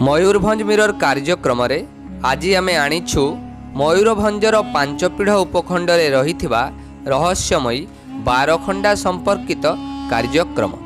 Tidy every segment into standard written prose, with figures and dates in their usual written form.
Mayurbhanj mirror कार्यक्रम आज आम आनीछु मयूरभंजर पांच पीढ़ उपखंड रही रहस्यमयी बारखंडा संपर्कित कार्यक्रम।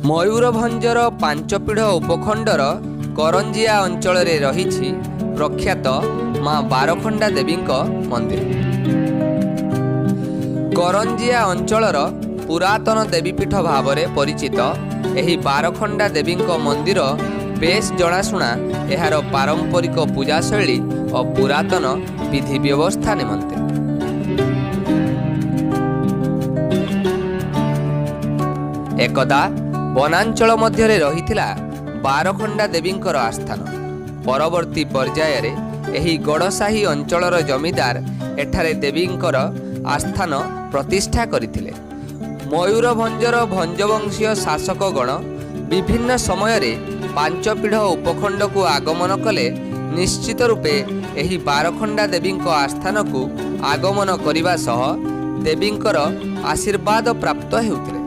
मयूरभंजर पांच पीढ़ उपखंडर करंजिया अंचल रही प्रख्यात माँ बारखंडा देवी मंदिर। करंजिया अंचलर पुरातन देवीपीठ भाव में परिचित एही बारखंडा देवी मंदिर बेस जनाशुना एहार पारंपरिक पूजा शैली और पुरातन विधि व्यवस्था निमंते। एकदा वनांचल मध्य रही बारखंडा देवींकर आस्थान। परवर्ती पर्यायर एही गड़साही अंचलर जमीदार एठारे देवींकर आस्थान प्रतिष्ठा करथिले। मयूरभंजर भंजवंशीय शासकगण विभिन्न समय पांच पीढ़ उपखंड को आगमन कले निश्चित रूपे एही बारखंडा देवींक आस्थान को आगमन करने सह देवींकर आशीर्वाद प्राप्त हेउथिले।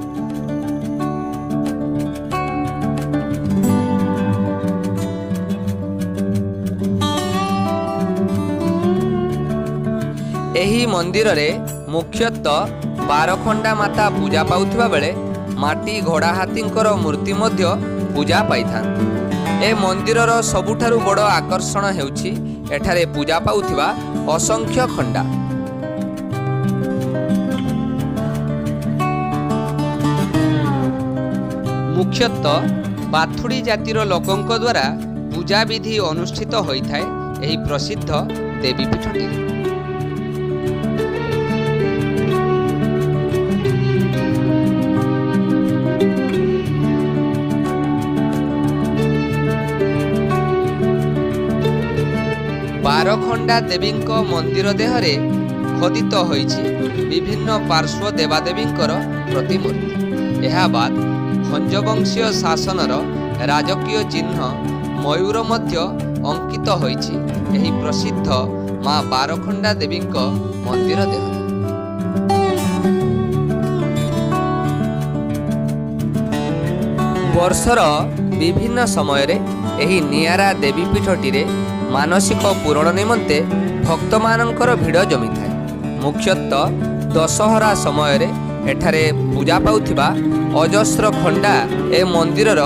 एही मंदिर रे मुख्यतः बारखंडा माता पूजा पाउथिबा बेले माटी घोड़ा हाथींकर मूर्ति मध्य पूजा पाइथान। ए मंदिरर सबुठारु बड़ आकर्षण हेउछि एठारे पूजा पाउथिबा असंख्य खंडा। मुख्यतः बाथुड़ी जातिर लोकंक द्वारा पूजा विधि अनुष्ठित होइथाय एही प्रसिद्ध देवीपीठटी। बारखंडा देवींक मंदिर देहरे खोदित होइछि विभिन्न पार्श्व देवादेवींकर प्रतिमूर्ति। एहा बाद भंजवंशीय शासनर राजकीय चिन्ह मयूर मध्य अंकित होइछि एही प्रसिद्ध माँ बारखंडा देवींक मंदिर देहरे। वर्षर विभिन्न समय एही नियारा देवीपीठटी रे मानसिक पूरण निमंते भक्त मानकर भिड़ जमी थाए। मुख्यतः दशहरा समय एठारे पूजा पाउथिबा अजस्र खंडा ए मंदिरर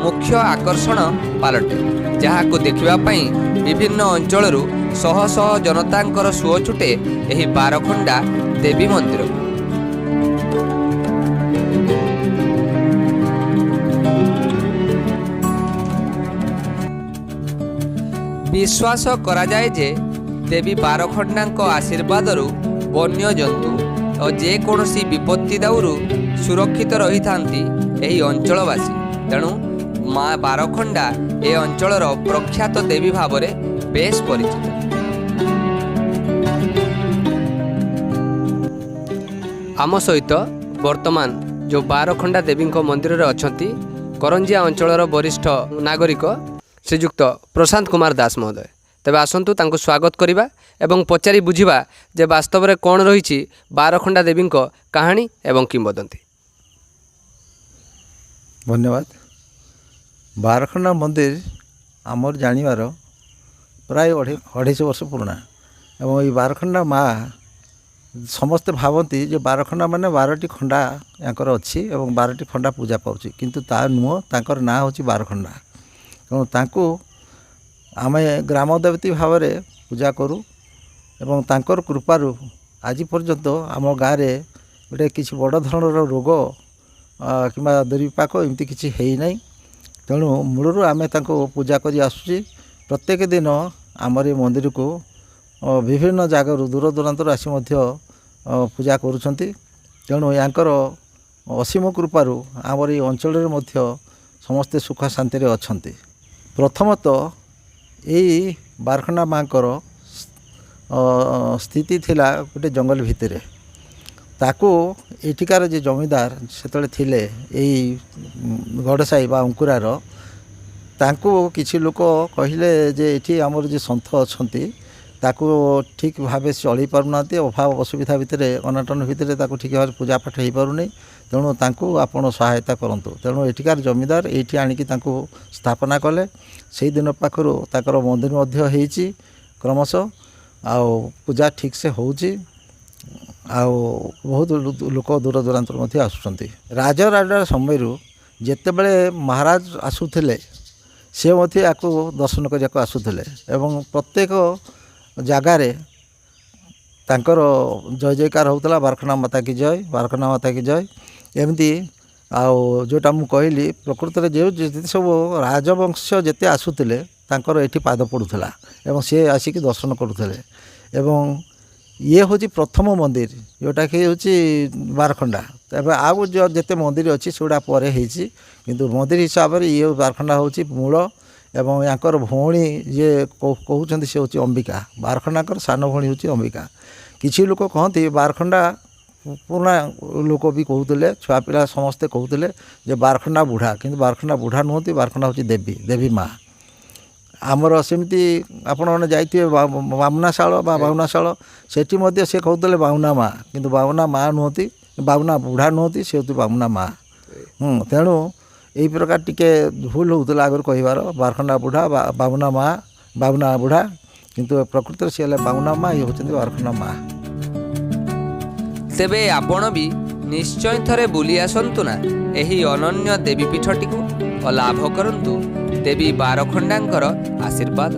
मुख्य आकर्षण पालटे, जहाको देखिबा पई विभिन्न अंचलरू शह शह जनतांकर सुओ छुटे एही बारखंडा देवी मंदिर। विश्वास करा जाए जे देवी बारखंडांक आशीर्वाद वन्य जंतु और जेकोसी विपत्ति दाउरू सुरक्षित रही थांती एही अंचलवासी। तेणु माँ बारखंडा ए अंचलर प्रख्यात देवी भाव में बेस परिचित। आम सहित वर्तमान जो बारखंडा देवी मंदिर अच्छी करंजिया अंचलर वरिष्ठ नागरिक श्रीजुक्त प्रशांत कुमार दास महोदय। तेबे आसंतु तांको स्वागत करिबा एवं पचारि बुझिबा जे वास्तव में कौन रही बारखंडा देवी कहानी एवं किंवदंती। धन्यवाद। बारखंडा मंदिर आमर जानिबार प्राय 250 वर्ष पुराना एवं ये बारखंडा माँ समस्ते भावती जे बारखंडा माने 12टी खंडा यांकर अच्छी एवं 12टी खंडा पूजा पाउची किंतु ता नुह तांकर ना होची बारखंडा। तेणु तांको आमे ग्राम देवती भाव में पूजा करूँ एवं तांकर कृपारू आज पर्यंत आम गाँव में गोटे किसी बड़ धरणर रोग कि दुर्विपाक एमती किसी है ना। तेणु मूलरू आमे तांको पूजा करी आसुची। प्रत्येक दिन आमर मंदिर को विभिन्न जगार दूर दूरांतर आसी पूजा करुछंती। तेणु यांकर असीम कृपारू आमर ये अंचल समस्ते सुख शांति अच्छी। प्रथमतः यही बारखंडा माँकर स्थिति थिला गोटे जंगल भितर ताकू एठिकार जे जमीदार सेतले थिले यही गड़साई बा अंकुरार तांकू किछि लोक कहिले जे एठी आमर जे सन्थ अछंती ताकू ठीक भाव चली पारुना अभाव असुविधा भितर अनाटन भितर ताकू ठीक भाव पूजा पाठ हो पारुनी। तेणु तांकू आपण सहायता करंतु। तेणु एठिकार जमीदार एठी आनिकी तांकू स्थापना कले। से दिन पाखरु ताकर मंदिर मध्य होईची क्रमशः आउ पूजा ठीक से होउची आउ बहुत लोक दूर दूरांतर मध्य आसुचंती। राजा समय जेतेबेले महाराज आसुथिले से मध्य याकू दर्शन करने आसुथिले एवं प्रत्येक जगारे तांकर जय जयकार होता बारखंडा माता की जय, बारखंडा माता की जय एमती। आउ जोटा मु कहली प्रकृत में जो सब राजवंश जेते आसुथिले तांकर एठी पाद पड़ुथला एवं से आसिक दर्शन करुथले। एवं ये हूँ प्रथम मंदिर जोटा कि हूँ बारखंडा। तबे आउ जो जेते मंदिर अच्छी सेगुड़ा पर किंतु मंदिर हिसाब से ये बारखंडा हूँ मूल एवं यांकर भौणी ये कहते से हूँ अंबिका। बारखंडाकर सान भौणी हूँ अंबिका। किसी लोक कहते बारखंडा पुराना लोक भी कहते छुआ पिला समस्ते कहते जे बारखंडा बुढ़ा किंतु बारखंडा बुढ़ा नुहति बारखंडा हूँ देवी देवी माँ। आमर सेमती आपण मैंने जाइए बामनाशाल बाहुनाशाल सेठी मध्य से कहते बाहुना माँ किंतु बाहुना माँ नुहति बाहुना बुढ़ा नुहति से हूँ बाहुना माँ। तेणु यही प्रकार टिके भूल होता आगर कहार बारखंडा बुढ़ा बाहुना माँ बाहुना बुढ़ा किंतु प्रकृत सी बाहुना माँ ये हूँ बारखंडा माँ। तेबे आपण भी निश्चय थरे बुली आसंतु ना एही अनन्य देवीपीठटी को लाभ करंतु देवी बारखंडांकर आशीर्वाद।